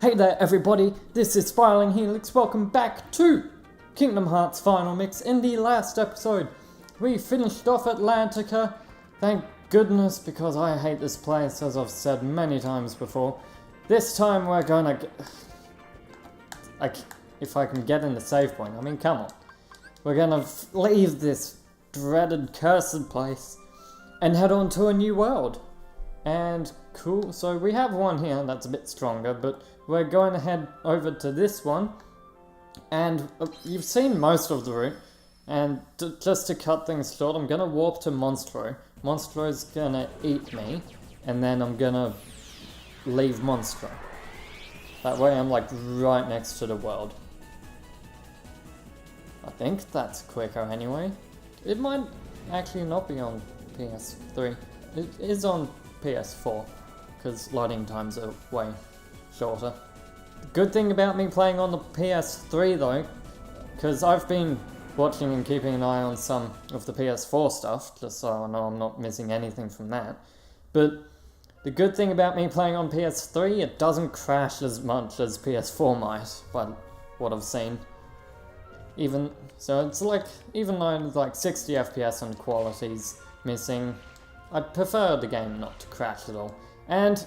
Hey there everybody, this is Spiraling Helix. Welcome back to Kingdom Hearts Final Mix. In the last episode, we finished off Atlantica. Thank goodness, because I hate this place, as I've said many times before. This time we're gonna if I can get in the save point, I mean, come on. We're gonna leave this dreaded, cursed place and head on to a new world. And cool, so we have one here that's a bit stronger, but we're going to head over to this one. And you've seen most of the route. And just to cut things short, I'm gonna warp to Monstro. Monstro's gonna eat me, and then I'm gonna leave Monstro. That way I'm like right next to the world. I think that's quicker anyway. It might actually not be on PS3. It is on PS4, because loading times are way shorter. The good thing about me playing on the PS3 though, because I've been watching and keeping an eye on some of the PS4 stuff, just so I know I'm not missing anything from that. But the good thing about me playing on PS3, it doesn't crash as much as PS4 might, by what I've seen. So it's like, even though it's like 60 FPS and quality's missing, I'd prefer the game not to crash at all. And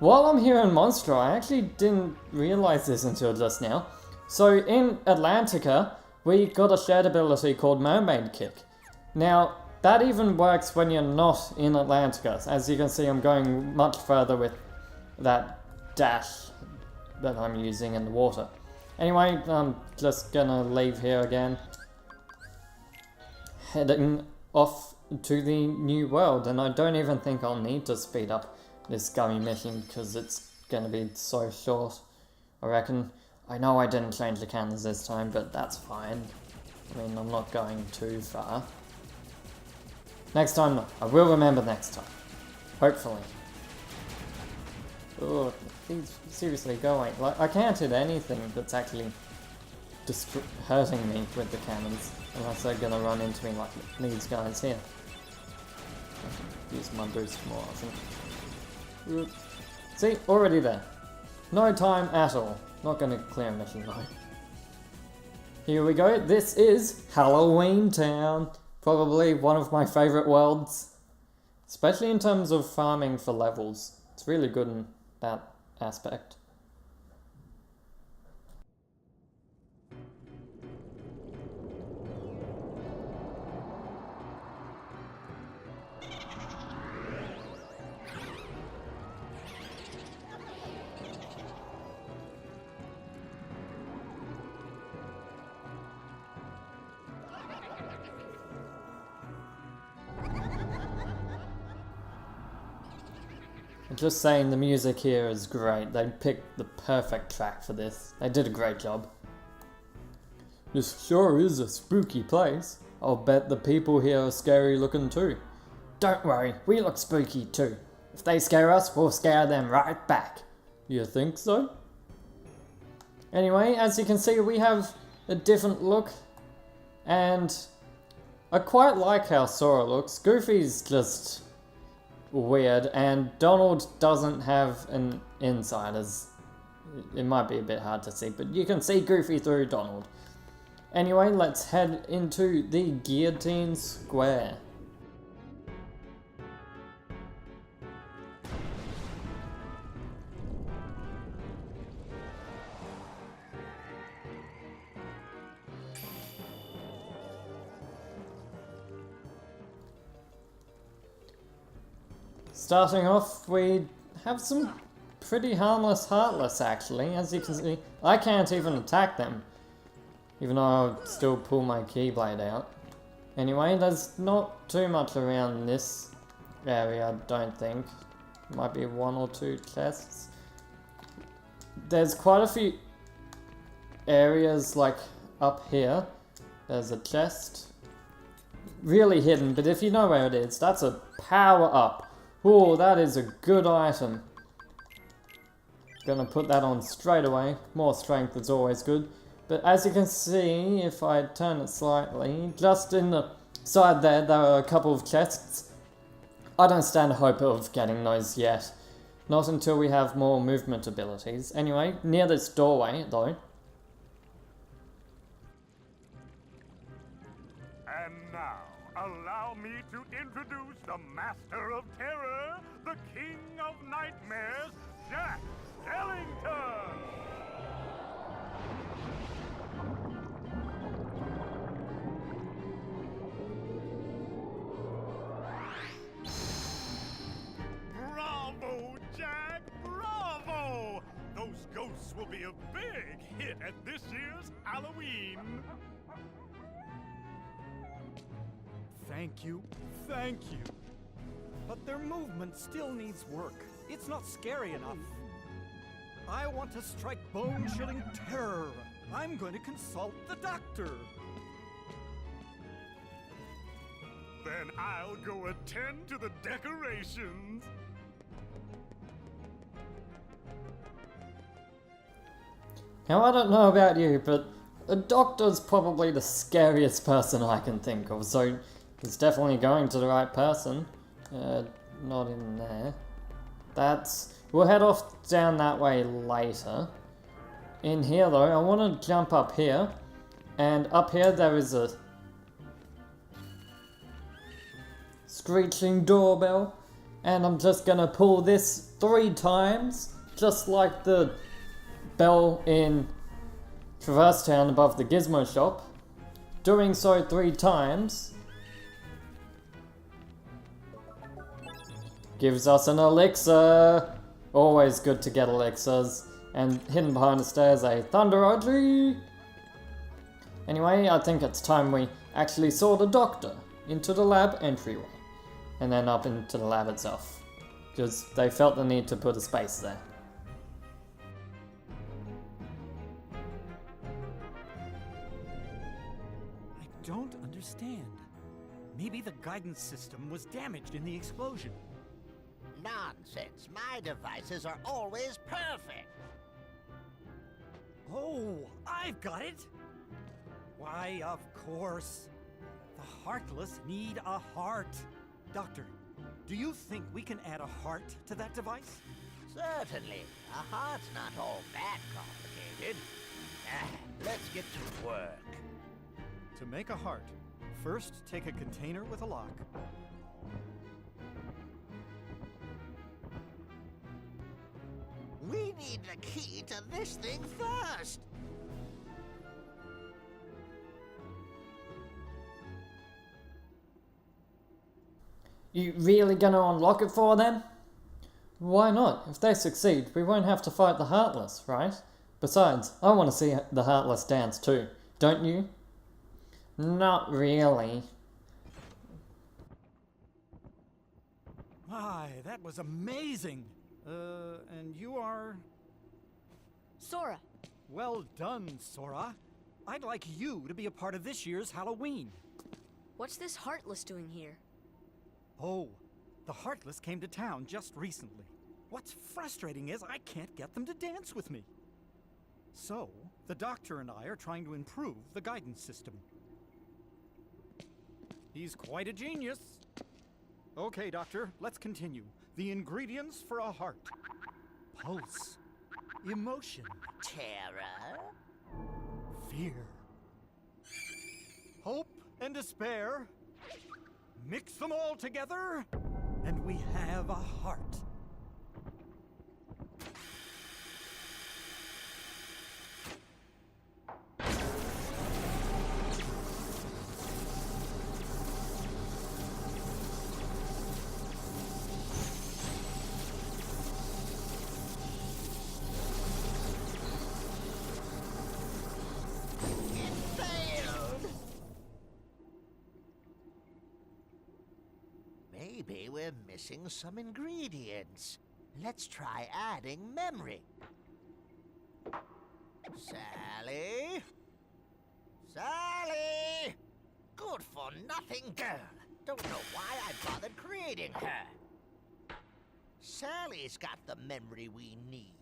while I'm here in Monstro, I actually didn't realize this until just now. So in Atlantica, we got a shared ability called Mermaid Kick. Now, that even works when you're not in Atlantica. As you can see, I'm going much further with that dash that I'm using in the water. Anyway, I'm just gonna leave here again, heading off to the new world, and I don't even think I'll need to speed up this gummy mission because it's gonna be so short, I reckon. I know I didn't change the cannons this time, but that's fine. I mean, I'm not going too far. Next time, no. I will remember next time. Hopefully. Oh, please, seriously, go away. Like, I can't hit anything that's actually hurting me with the cannons, unless they're gonna run into me like these guys here. I should use my boost more often. See, already there. No time at all. Not gonna clear a mission though. Here we go. This is Halloween Town. Probably one of my favourite worlds. Especially in terms of farming for levels. It's really good in that aspect. Just saying, the music here is great. They picked the perfect track for this. They did a great job. This sure is a spooky place. I'll bet the people here are scary looking too. Don't worry, we look spooky too. If they scare us, we'll scare them right back. You think so? Anyway, as you can see, we have a different look. And I quite like how Sora looks. Goofy's just weird, and Donald doesn't have an inside, as it might be a bit hard to see, but you can see Goofy through Donald. Anyway, let's head into the Guillotine Square. Starting off, we have some pretty harmless Heartless actually. As you can see, I can't even attack them, even though I'll still pull my Keyblade out. Anyway, there's not too much around this area, I don't think. Might be one or two chests. There's quite a few areas, like up here. There's a chest. Really hidden, but if you know where it is, that's a power up. Oh, that is a good item. Gonna put that on straight away. More strength is always good. But as you can see, if I turn it slightly, just in the side there are a couple of chests. I don't stand a hope of getting those yet. Not until we have more movement abilities. Anyway, near this doorway, though. And now, allow me to introduce the Master of Terror, the King of Nightmares, Jack Skellington! Bravo, Jack! Bravo! Those ghosts will be a big hit at this year's Halloween! Thank you. But their movement still needs work. It's not scary enough. I want to strike bone-chilling terror. I'm going to consult the doctor. Then I'll go attend to the decorations. Now, I don't know about you, but a doctor's probably the scariest person I can think of, so it's definitely going to the right person. Not in there. We'll head off down that way later. In here, though, I want to jump up here, and up here there is a screeching doorbell, and I'm just gonna pull this 3 times, just like the bell in Traverse Town above the Gizmo shop. Doing so 3 times gives us an elixir. Always good to get elixirs. And hidden behind the stairs, a Thunder OG. Anyway, I think it's time we actually saw the doctor into the lab entryway. And then up into the lab itself. Because they felt the need to put a space there. I don't understand. Maybe the guidance system was damaged in the explosion. Nonsense. My devices are always perfect. Oh, I've got it! Why, of course. The Heartless need a heart. Doctor, do you think we can add a heart to that device? Certainly. A heart's not all that complicated. Let's get to work. To make a heart, first take a container with a lock. We need the key to this thing first. You really gonna unlock it for them? Why not? If they succeed, we won't have to fight the Heartless, right? Besides, I want to see the Heartless dance too, don't you? Not really. My, that was amazing! And you are... Sora. Well done, Sora. I'd like you to be a part of this year's Halloween. What's this Heartless doing here? Oh, the Heartless came to town just recently. What's frustrating is I can't get them to dance with me. So, the doctor and I are trying to improve the guidance system. He's quite a genius. Okay, Doctor, let's continue. The ingredients for a heart. Pulse. Emotion. Terror. Fear. Hope and despair. Mix them all together, and we have a heart. Maybe we're missing some ingredients. Let's try adding memory. Sally? Sally! Good-for-nothing girl. Don't know why I bothered creating her. Sally's got the memory we need.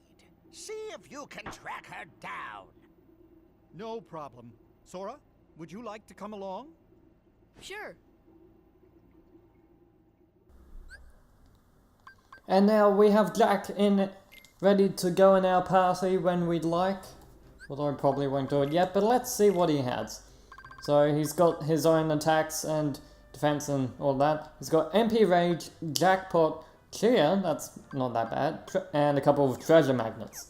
See if you can track her down. No problem. Sora, would you like to come along? Sure. And now we have Jack in, ready to go in our party when we'd like. Although I probably won't do it yet, but let's see what he has. So he's got his own attacks and defense and all that. He's got MP Rage, Jackpot, Cheer, that's not that bad, and a couple of treasure magnets.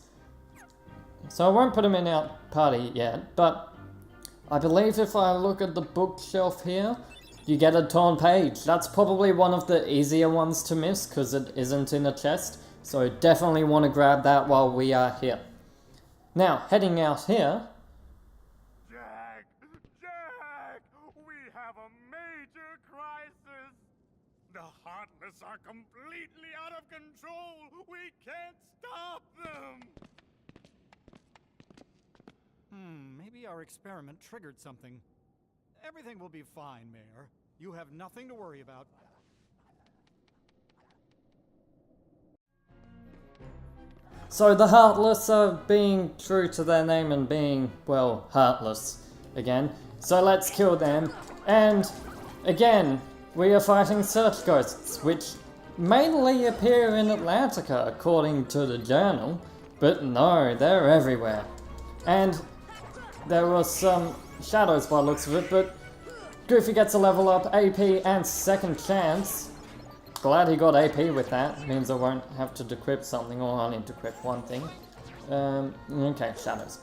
So I won't put him in our party yet, but I believe if I look at the bookshelf here, you get a torn page. That's probably one of the easier ones to miss because it isn't in a chest. So definitely want to grab that while we are here. Now, heading out here. Jack! Jack! We have a major crisis! The Heartless are completely out of control! We can't stop them! Maybe our experiment triggered something. Everything will be fine, Mayor. You have nothing to worry about. So the Heartless are being true to their name and being, well, heartless again. So let's kill them. And again, we are fighting search ghosts, which mainly appear in Atlantica according to the journal. But no, they're everywhere. And there was some shadows by the looks of it, but Goofy gets a level up, AP and second chance. Glad he got AP with that. Means I won't have to decrypt something, or I'll need to decrypt one thing. Okay, shadows.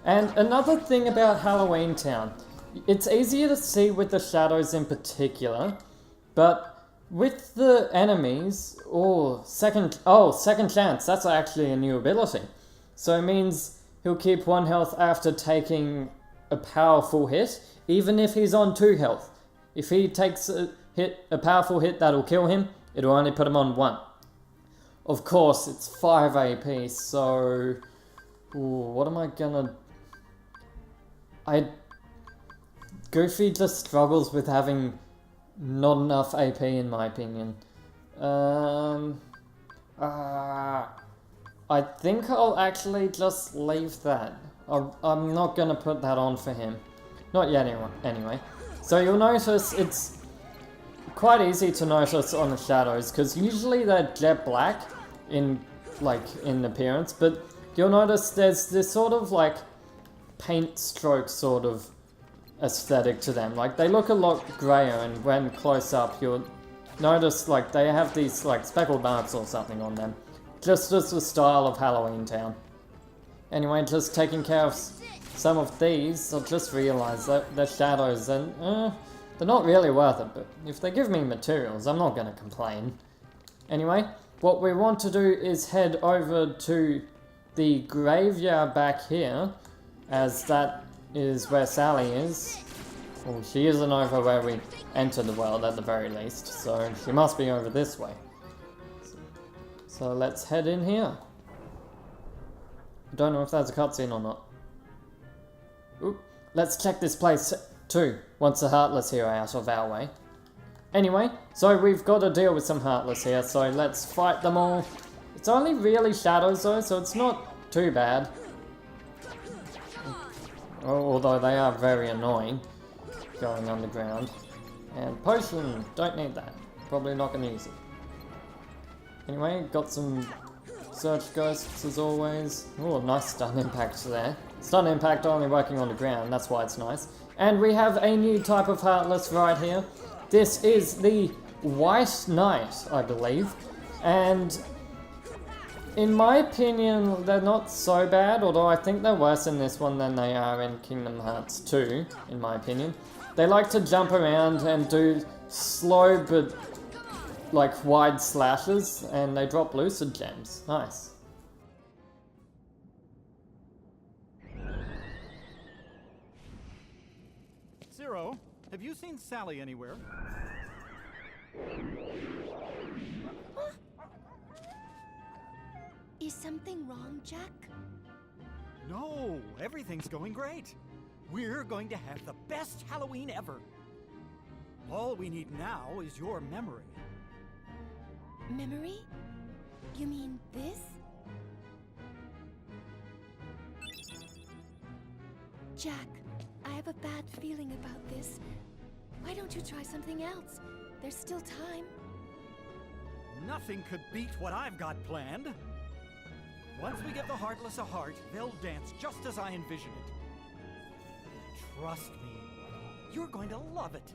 And another thing about Halloween Town. It's easier to see with the shadows in particular, but with the enemies, second chance, that's actually a new ability. So it means he'll keep 1 health after taking a powerful hit, even if he's on 2 health. If he takes a powerful hit that'll kill him, it'll only put him on 1. Of course, it's 5 AP, so... what am I gonna... Goofy just struggles with having not enough AP in my opinion. I think I'll actually just leave that. I'm not gonna put that on for him. Not yet anyway. So you'll notice it's quite easy to notice on the shadows, because usually they're jet black in appearance, but you'll notice there's this sort of like paint stroke sort of aesthetic to them. Like they look a lot grayer, and when close up you'll notice like they have these like speckled marks or something on them. Just as the style of Halloween Town. Anyway, just taking care of some of these, I just realised that they're shadows and they're not really worth it, but if they give me materials, I'm not going to complain. Anyway, what we want to do is head over to the graveyard back here, as that is where Sally is. Well, she isn't over where we entered the world at the very least, so she must be over this way. So let's head in here. I don't know if that's a cutscene or not. Oop. Let's check this place too, once the Heartless here are out of our way. Anyway, so we've got to deal with some Heartless here, so let's fight them all. It's only really shadows though, so it's not too bad. Although they are very annoying, going underground. And potion, don't need that. Probably not going to use it. Anyway, got some search ghosts as always. Oh, nice stun impact there. Stun impact only working on the ground, that's why it's nice. And we have a new type of Heartless right here. This is the White Knight, I believe. And in my opinion, they're not so bad, although I think they're worse in this one than they are in Kingdom Hearts 2, in my opinion. They like to jump around and do slow but like wide slashes, and they drop lucid gems. Nice. Zero, have you seen Sally anywhere? Is something wrong, Jack? No, everything's going great. We're going to have the best Halloween ever. All we need now is your memory. Memory? You mean this? Jack, I have a bad feeling about this. Why don't you try something else? There's still time. Nothing could beat what I've got planned. Once we give the Heartless a heart, they'll dance just as I envision it. Trust me, you're going to love it.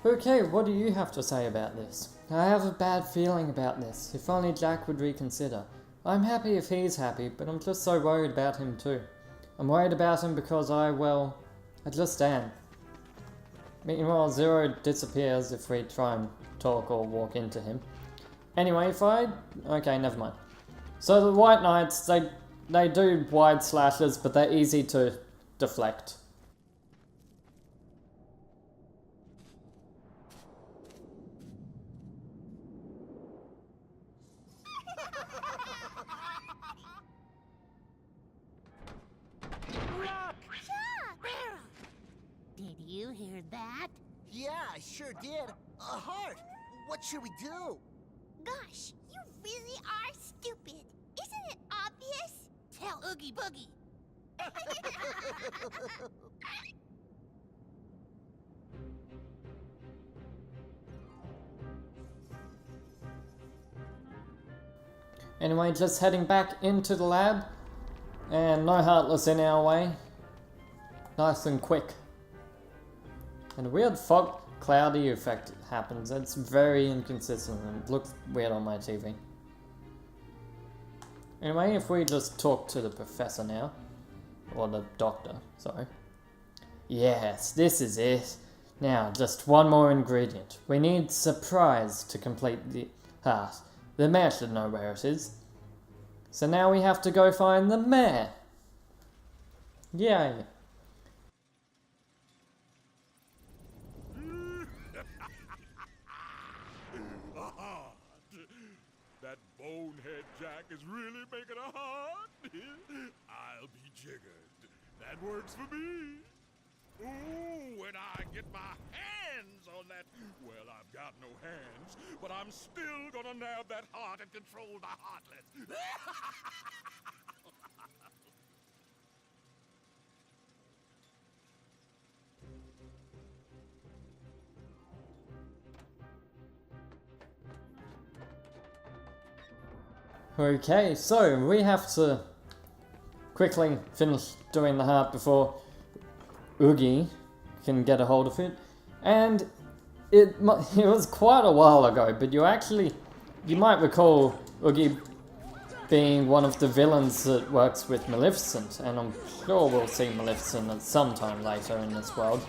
Okay, what do you have to say about this? I have a bad feeling about this. If only Jack would reconsider. I'm happy if he's happy, but I'm just so worried about him too. I'm worried about him because I just am. Meanwhile, Zero disappears if we try and talk or walk into him. Anyway, okay, never mind. So the White Knights, they do wide slashes, but they're easy to deflect. Did you hear that? Yeah, I sure did. A heart. What should we do? Gosh, you really are stupid. Isn't it obvious? Tell Oogie Boogie. Anyway, just heading back into the lab. And no Heartless in our way. Nice and quick. And a weird fog cloudy effect happens. It's very inconsistent and it looks weird on my TV. Anyway, if we just talk to the professor now. Or the doctor, sorry. Yes, this is it. Now, just one more ingredient. We need surprise to complete the heart. The mayor should know where it is. So now we have to go find the mayor. Yay. That bonehead Jack is really making a heart. I'll be jiggered. That works for me. Ooh, when I get my hands on that... Well, I've got no hands, but I'm still gonna nab that heart and control the Heartless. Okay, so we have to quickly finish doing the heart before Oogie can get a hold of it. And it was quite a while ago, but you might recall Oogie being one of the villains that works with Maleficent, and I'm sure we'll see Maleficent at some time later in this world.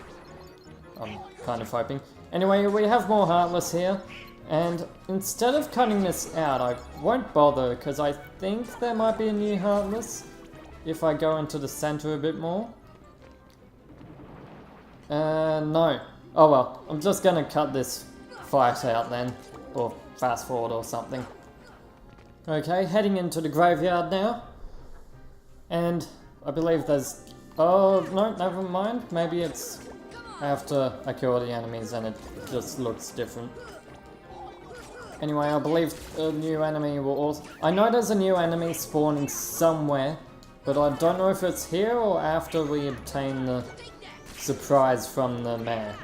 I'm kind of hoping. Anyway, we have more Heartless here. And instead of cutting this out, I won't bother because I think there might be a new Heartless if I go into the center a bit more. No. Oh well, I'm just gonna cut this fight out then, or fast forward or something. Okay, heading into the graveyard now. And I believe there's... Oh, no, never mind. Maybe it's after I kill the enemies and it just looks different. Anyway, I believe a new enemy will also... I know there's a new enemy spawning somewhere, but I don't know if it's here or after we obtain the surprise from the mayor.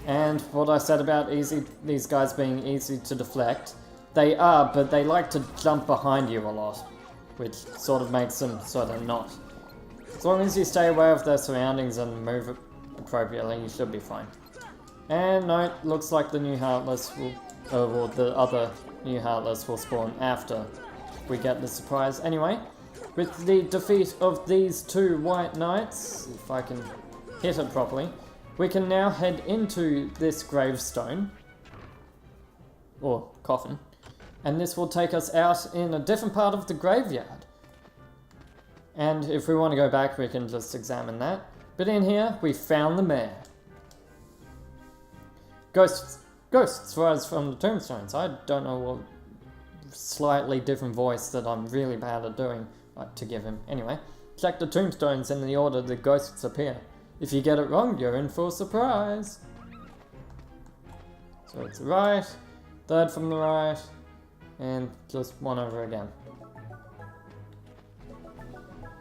And what I said about these guys being easy to deflect, they are, but they like to jump behind you a lot, which sort of makes them sort of not. As long as you stay aware of their surroundings and move appropriately, you should be fine. And no, it looks like the new Heartless will... or the other new Heartless will spawn after we get the surprise. Anyway, with the defeat of these two White Knights, if I can hit it properly, we can now head into this gravestone, or coffin, and this will take us out in a different part of the graveyard. And if we want to go back, we can just examine that. But in here, we found the mayor. Ghosts rise from the tombstones. I don't know what slightly different voice that I'm really bad at doing to give him. Anyway, check the tombstones in the order the ghosts appear. If you get it wrong, you're in for a surprise. So it's right, third from the right, and just one over again.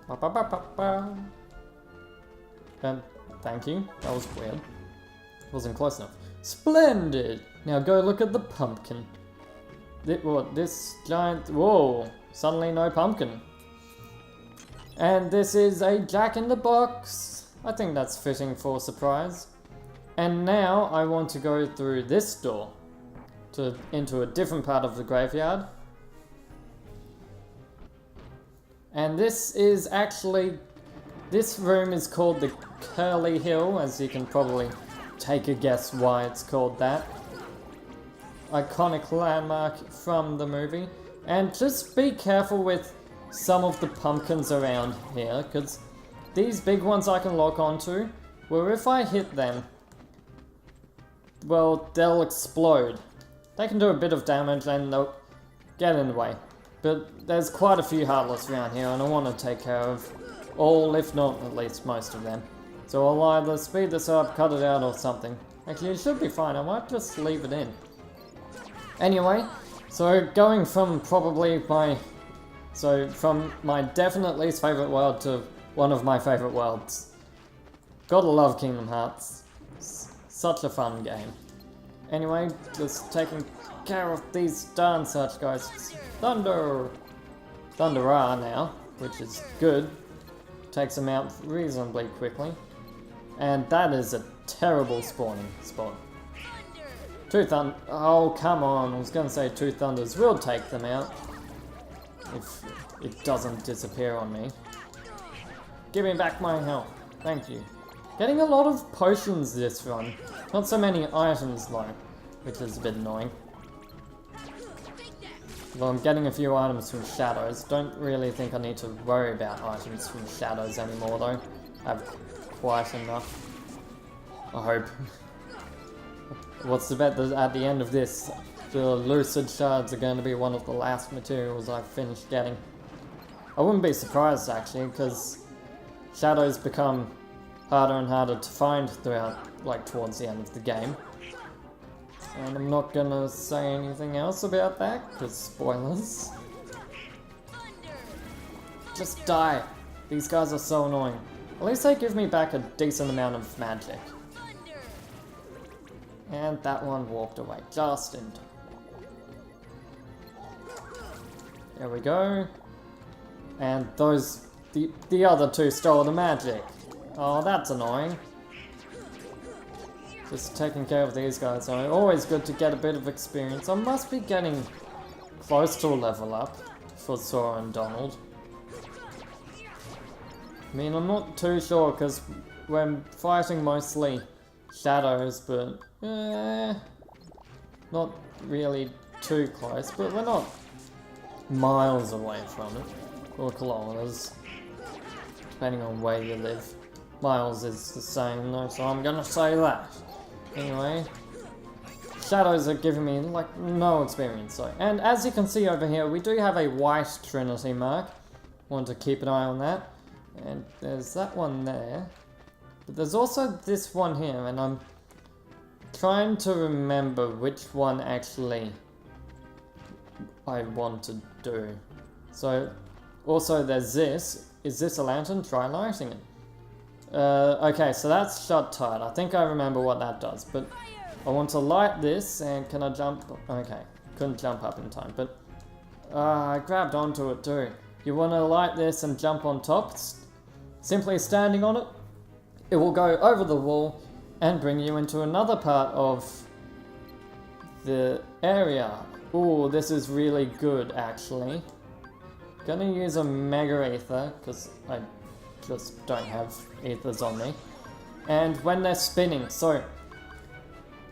Ba, ba, ba, ba, ba. Thank you. That was weird. Wasn't close enough. Splendid! Now go look at the pumpkin. This giant... Whoa! Suddenly no pumpkin. And this is a Jack-in-the-Box. I think that's fitting for a surprise. And now I want to go through this door into a different part of the graveyard. And this is actually... This room is called the Curly Hill, as you can probably take a guess why it's called that. Iconic landmark from the movie. And just be careful with some of the pumpkins around here, because these big ones I can lock onto, where if I hit them, well, they'll explode. They can do a bit of damage and they'll get in the way. But there's quite a few Heartless around here, and I want to take care of all, if not at least most of them. So I'll either speed this up, cut it out, or something. Actually, it should be fine. I might just leave it in. Anyway, so going from probably from my definite least favorite world to one of my favorite worlds. Gotta love Kingdom Hearts. It's such a fun game. Anyway, just taking care of these darn such guys. Thundera now, which is good. Takes them out reasonably quickly. And that is a terrible spawning spot. Oh, come on. I was going to say Two Thunders will take them out. If it doesn't disappear on me. Give me back my health. Thank you. Getting a lot of potions this run. Not so many items though, which is a bit annoying. Well, I'm getting a few items from shadows. Don't really think I need to worry about items from shadows anymore though. I have quite enough. I hope. What's the bet that at the end of this, the lucid shards are going to be one of the last materials I finish getting. I wouldn't be surprised actually, because shadows become harder and harder to find throughout, like, towards the end of the game. And I'm not gonna say anything else about that, because spoilers. Just die. These guys are so annoying. At least they give me back a decent amount of magic. And that one walked away just in time. There we go. And the other two stole the magic. Oh, that's annoying. Just taking care of these guys. So always good to get a bit of experience. I must be getting close to a level up for Sora and Donald. I mean, I'm not too sure because we're fighting mostly shadows, but not really too close. But we're not miles away from it, or kilometers, depending on where you live. Miles is the same though, so I'm gonna say that. Anyway, shadows are giving me like no experience. So, and as you can see over here, we do have a white Trinity mark. Want to keep an eye on that. And there's that one there. But there's also this one here, and I'm trying to remember which one actually I want to do. So, also there's this. Is this a lantern? Try lighting it. Okay, so that's shut tight. I think I remember what that does, but I want to light this, and can I jump? Okay, couldn't jump up in time, but I grabbed onto it too. You want to light this and jump on top, simply standing on it. It will go over the wall and bring you into another part of the area. Ooh, this is really good actually. Gonna use a Mega Ether, because I just don't have ethers on me. And when they're spinning, so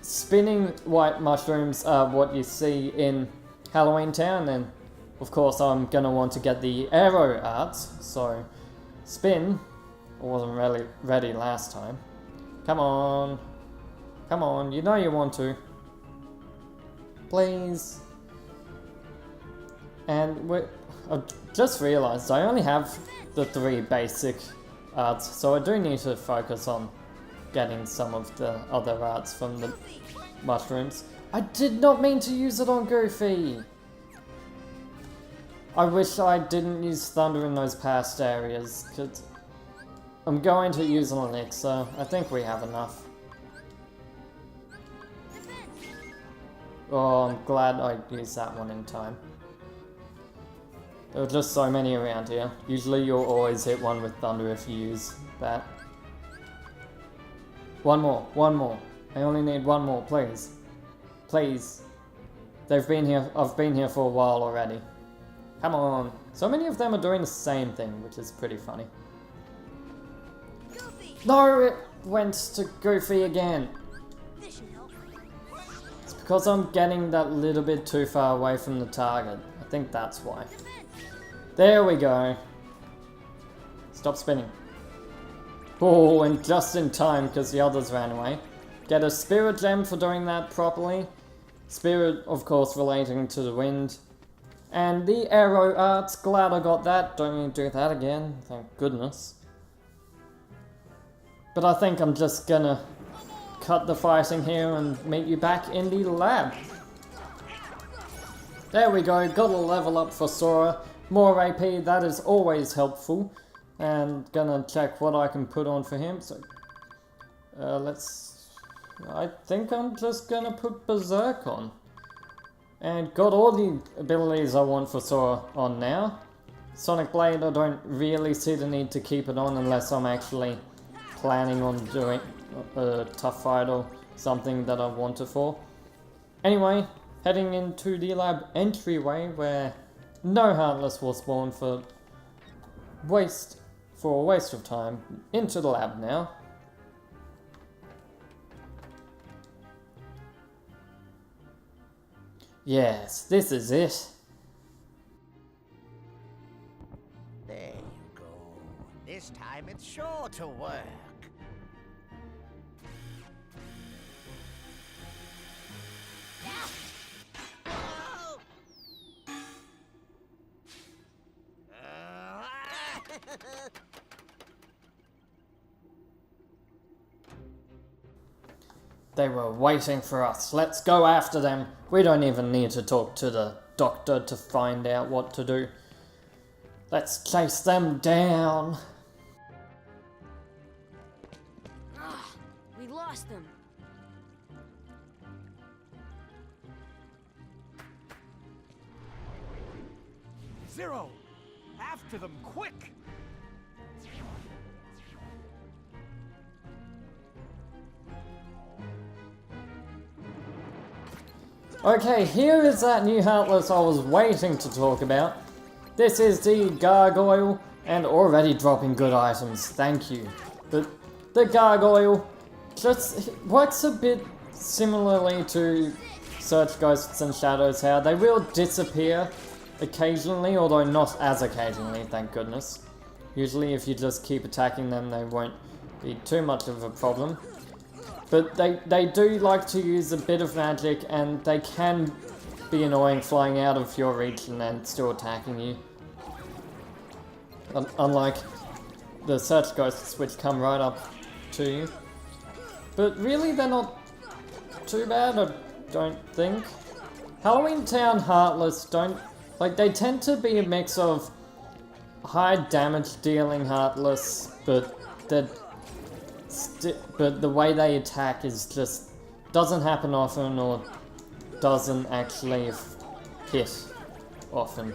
spinning white mushrooms are what you see in Halloween Town, and of course I'm gonna want to get the arrow arts, so spin. I wasn't really ready last time. Come on. Come on, you know you want to. Please. And I've just realised I only have the 3 basic arts, so I do need to focus on getting some of the other arts from the mushrooms. I did not mean to use it on Goofy! I wish I didn't use Thunder in those past areas, because I'm going to use an elixir. I think we have enough. Oh, I'm glad I used that one in time. There are just so many around here. Usually you'll always hit one with thunder if you use that. One more. I only need one more, please. Please. They've been here, I've been here for a while already. Come on. So many of them are doing the same thing, which is pretty funny. No, it went to Goofy again. It's because I'm getting that little bit too far away from the target. I think that's why. There we go. Stop spinning. Oh, and just in time because the others ran away. Get a spirit gem for doing that properly. Spirit, of course, relating to the wind. And the arrow arts, glad I got that. Don't need to do that again, thank goodness. But I think I'm just gonna cut the fighting here and meet you back in the lab. There we go, got a level up for Sora. More AP, that is always helpful. And gonna check what I can put on for him. So, I think I'm just gonna put Berserk on. And got all the abilities I want for Sora on now. Sonic Blade, I don't really see the need to keep it on unless I'm actually planning on doing a tough fight or something that I want it for. Anyway, heading into the lab entryway where no Heartless will spawn for a waste of time. Into the lab now. Yes, this is it. There you go. This time it's sure to work. Oh! They were waiting for us. Let's go after them. We don't even need to talk to the doctor to find out what to do. Let's chase them down. We lost them. Zero! After them, quick! Okay, here is that new Heartless I was waiting to talk about. This is the Gargoyle, and already dropping good items, thank you. But the Gargoyle just works a bit similarly to Search Ghosts and Shadows, how they will disappear occasionally, although not as occasionally, thank goodness. Usually if you just keep attacking them, they won't be too much of a problem. But they do like to use a bit of magic, and they can be annoying flying out of your reach and then still attacking you. Unlike the Search Ghosts, which come right up to you. But really, they're not too bad, I don't think. Halloween Town Heartless don't... Like, they tend to be a mix of high damage dealing Heartless, but they're... but the way they attack is just doesn't happen often, or doesn't actually hit often.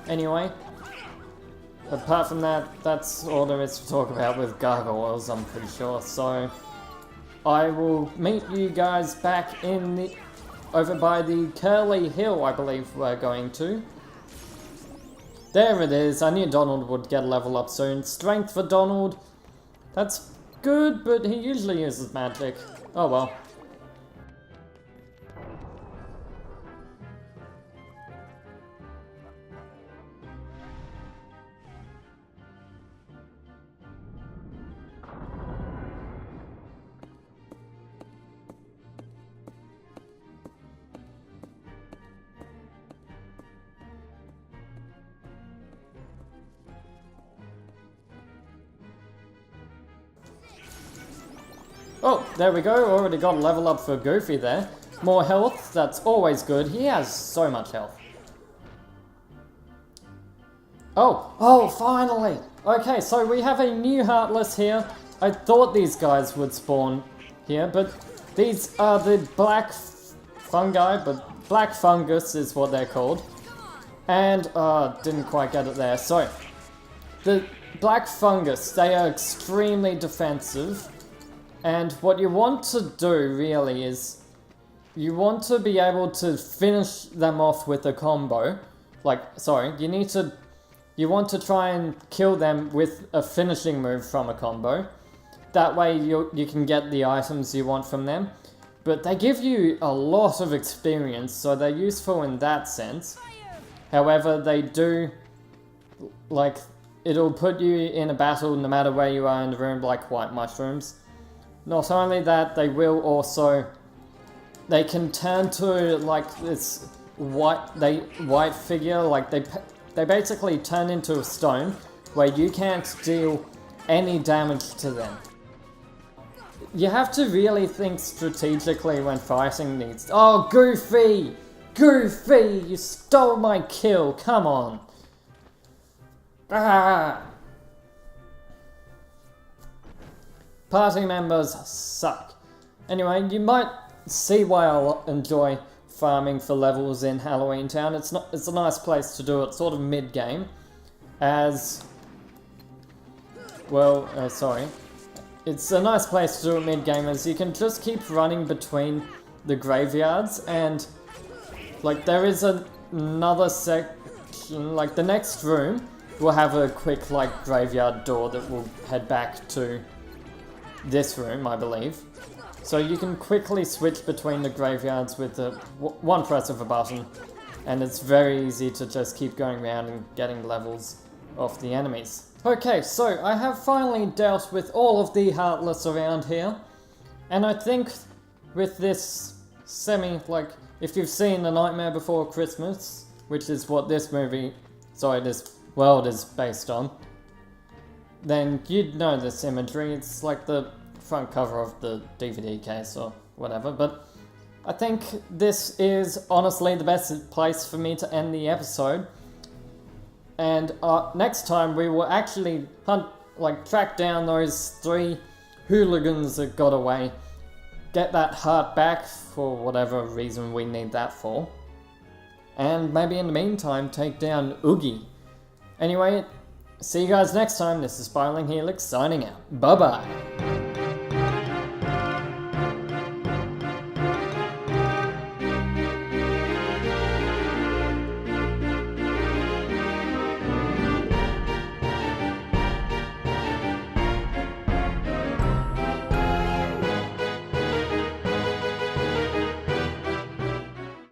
Anyway, apart from that, that's all there is to talk about with gargoyles, I'm pretty sure. So I will meet you guys back in the over by the Curly Hill, I believe we're going to. There it is. I knew Donald would get a level up soon. Strength for Donald. That's good, but he usually uses magic. Oh well. Oh, there we go, already got a level up for Goofy there. More health, that's always good. He has so much health. Oh, finally! Okay, so we have a new Heartless here. I thought these guys would spawn here, but these are the black fungi, but black fungus is what they're called. And, didn't quite get it there. So, the black fungus, they are extremely defensive. And what you want to do, really, is you want to be able to finish them off with a combo. You want to try and kill them with a finishing move from a combo. That way you can get the items you want from them. But they give you a lot of experience, so they're useful in that sense. However, they do, like, it'll put you in a battle no matter where you are in the room, like white mushrooms. Not only that, they will also, they can turn to, like, this white figure, like, they basically turn into a stone, where you can't deal any damage to them. You have to really think strategically when fighting these. Oh, Goofy! Goofy! You stole my kill, come on! Ah! Party members suck. Anyway, you might see why I enjoy farming for levels in Halloween Town. It's a nice place to do it, sort of mid-game. It's a nice place to do it mid-game, as you can just keep running between the graveyards, and like there is another section, like the next room will have a quick like graveyard door that will head back to this room, I believe. So you can quickly switch between the graveyards with one press of a button, and it's very easy to just keep going around and getting levels off the enemies. Okay, so I have finally dealt with all of the Heartless around here, and I think with this if you've seen The Nightmare Before Christmas, which is what this world is based on, then you'd know this imagery. It's like the front cover of the DVD case or whatever, but I think this is honestly the best place for me to end the episode. And next time we will actually track down those 3 hooligans that got away, get that heart back for whatever reason we need that for, and maybe in the meantime take down Oogie. Anyway, see you guys next time. This is Spiraling Helix signing out. Bye bye.